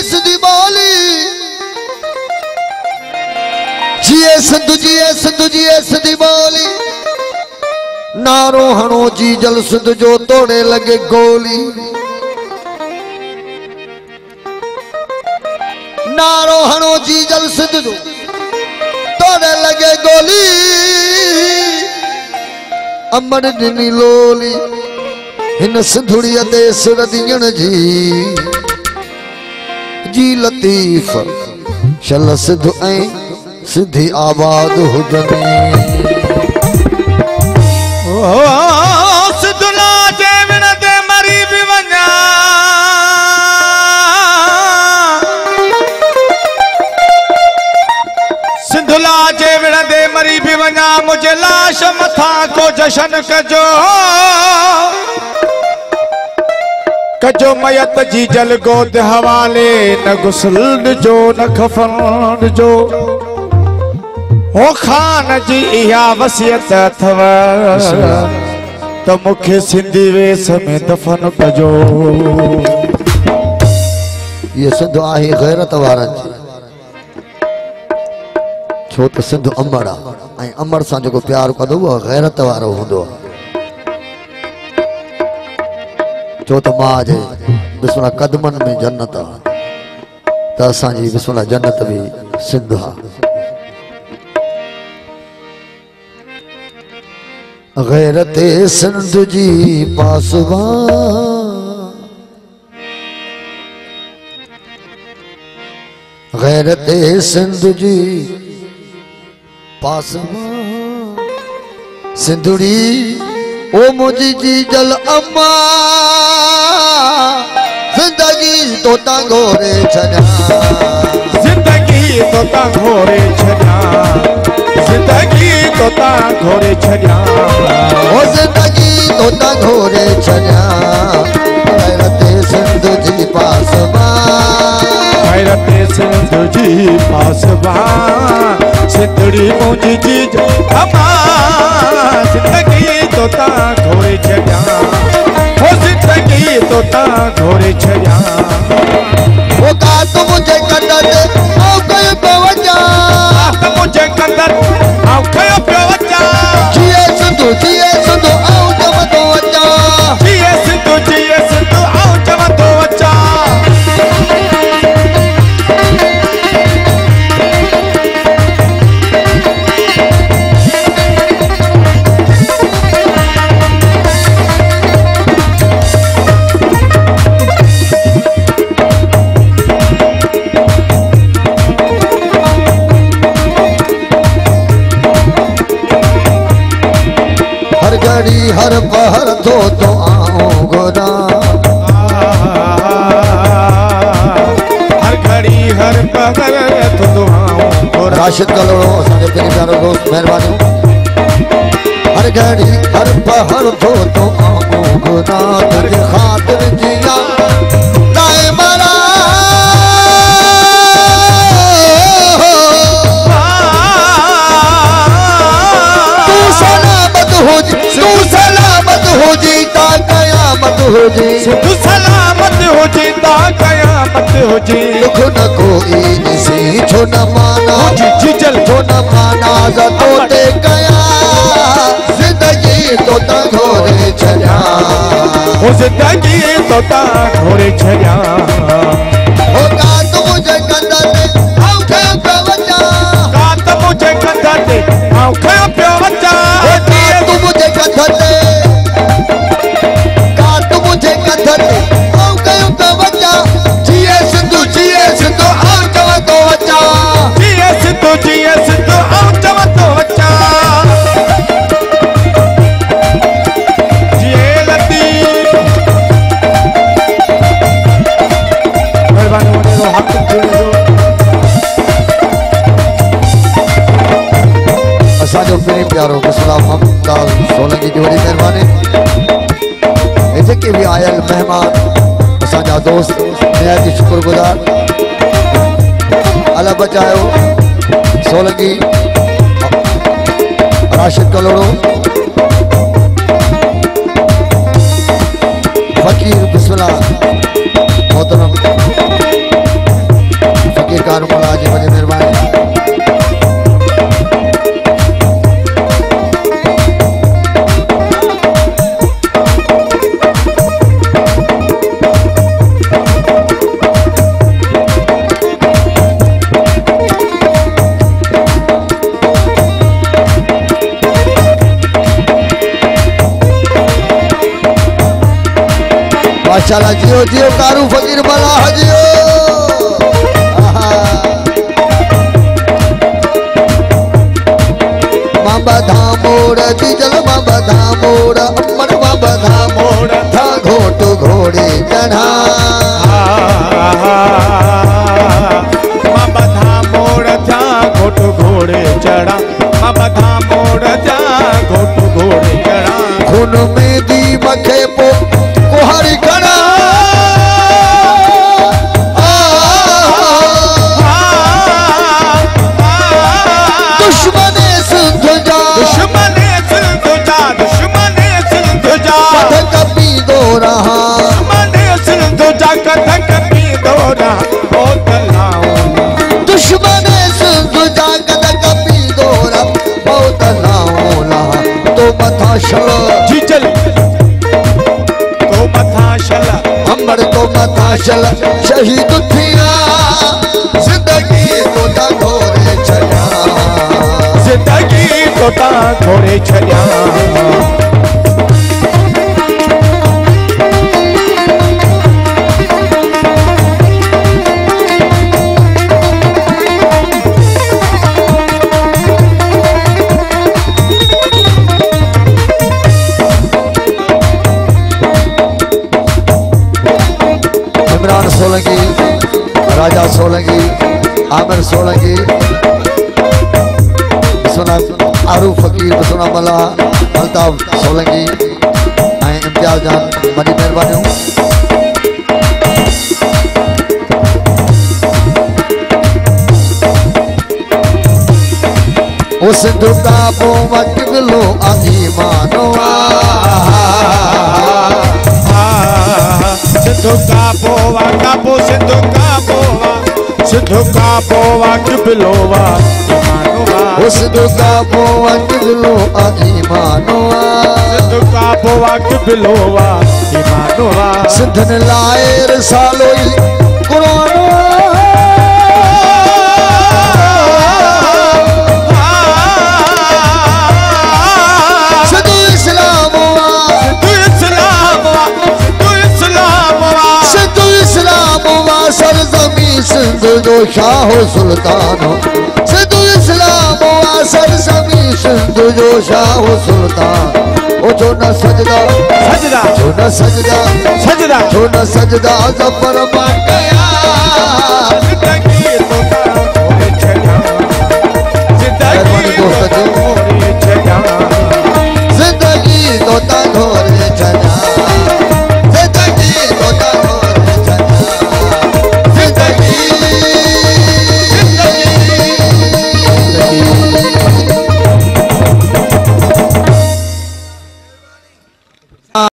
सिंधी बोली जिए सिंधी बोली नारो हणो जी जल सिंध जो तोड़े लगे गोली नारो हणो जी जल सिंध जो तोड़े लगे गोली अमर दिनी लोली हिन सिंधुड़िया दे सिर दियण जी लतीफ शल सिंध ऐं सिंधी आबाद हुजने सिद्धुला जे विण ते मरी भी वञा सिंधुला जे विण ते मरी भी वञा मुझे लाश मथा को जशन कजो मयत जी जल गोद हवाले न गुस्ल जो न खफन जो हो खान जी इहा वसियत अथव तो मुखे सिंधी वेस में दफन कजो ये सिंध आहे गैरत वारन छो तो सिंध अमर आई अमर सा जो प्यार कदो वो गैरत वारो हुंदो चो तो मां जे बिस्मिल्लाह कदमन में जन्नत त असा जी बिस्मिल्लाह जन्नत भी सिंध हा गैरत सिंध जी पासवान गैरत सिंध जी पासवान सिंधुड़ी ओ मुझी जी जल अम्मा जिंदगी तो घोरे छना जिंदगी तो घोरे छना जिंदगी तो घोरे छना ओ जिंदगी तो घोरे छना गैरत सिंध जी पासवान गैरत सिंध जी पासवान सिंधड़ी मुझी जी अम्मा जिंदगी तो घोरे छना ओ जिंदगी तो घोरे छना ओ का तो मुझे कंदर ओ कयो पवजा तो मुझे कंदर आओ कयो पवजा जिए सिंधु आओ जब तो वजा जिए सिंधु आओ जब तो वजा हर पहर तो आओ गोरा हर घड़ी हर पहर तो आओ गोरा राशिद कलोड़ो असांजो पहिरीं प्यारो दोस्त महिरबानी हर घड़ी हर पहर तो आओ गोरा तुझे खातिर जिया लाए मरा हो जीता कयामत हो जी तू सलामत हो जीता कयामत हो जी दुख न कोई निसी छो न माना जी जल छो न माना जतो ते कया जिंदगी तो घोरे छया हो जिंदगी तो घोरे छया हो का तू मुझे कंदर आओ खयो पे वजा का तू मुझे कंदर आओ खयो पे वजा हो का तू मुझे कंदर असांजो पहिरीं प्यारो बिस्मिल्लाह मुमताज सोलंकी जी वॾी महिरबानी जेके भी आयल मेहमान असांजा दोस्त निहायत शुक्रगुज़ार अला बचायो सोलंकी राशिद कलोड़ो फकीर बिस्मिल्लाह मोहतरम फकीर कारुमला जी बड़ी मेहरबानी माशाल्लाह जियो जियो कारू फकीर बला जियो मामा धामोड़ डीजल मामा धामोड़ अम्मड़ मामा धामोड़ था घोट घोड़े चढ़ा मामा धामोड़ था घोट घोड़े चढ़ा मामा धामोड़ था घोट घोड़े चढ़ा खून में दी मखे पो हरी करा दुश्मने सिंध जा दुश्मने सिंध जा दुश्मने सिंध जा कथक पी दो रहा दुश्मने सिंध जा कथक पी दो रहा ओ तलाओ दुश्मने सिंध जा कथक पी दो रहा ओ तलाओ तो मथा शल जी चल अंबर तो मथा शल शहीद थिया जिंदगी तो ता घोड़े छया जिंदगी तो ता घोड़े छया सोलंकी राजा सोलंकी आमिर सोलंकी आरू फकीर बिस्मिल्लाह मला अल्ताफ सोलंकी इम्तियाज जान बड़ी मेहरबानी उस दुका पो वक्त बिलो आधी मानवा सिंधु का बोवा किबिलोवा ईमानोवा सिंधु का बोवा किबिलो आधी मानोवा सिंधु का बोवा किबिलोवा ईमानोवा सिंधन लाए रसालो कुरानो सिंध जो शाह सुल्तान सिंधु इस्लाम सरजमी सिंध जो शाह सुल्तान ओ जो न सजदा सजदा जो न सजदा सजदा जो न सजदा जबर बन गया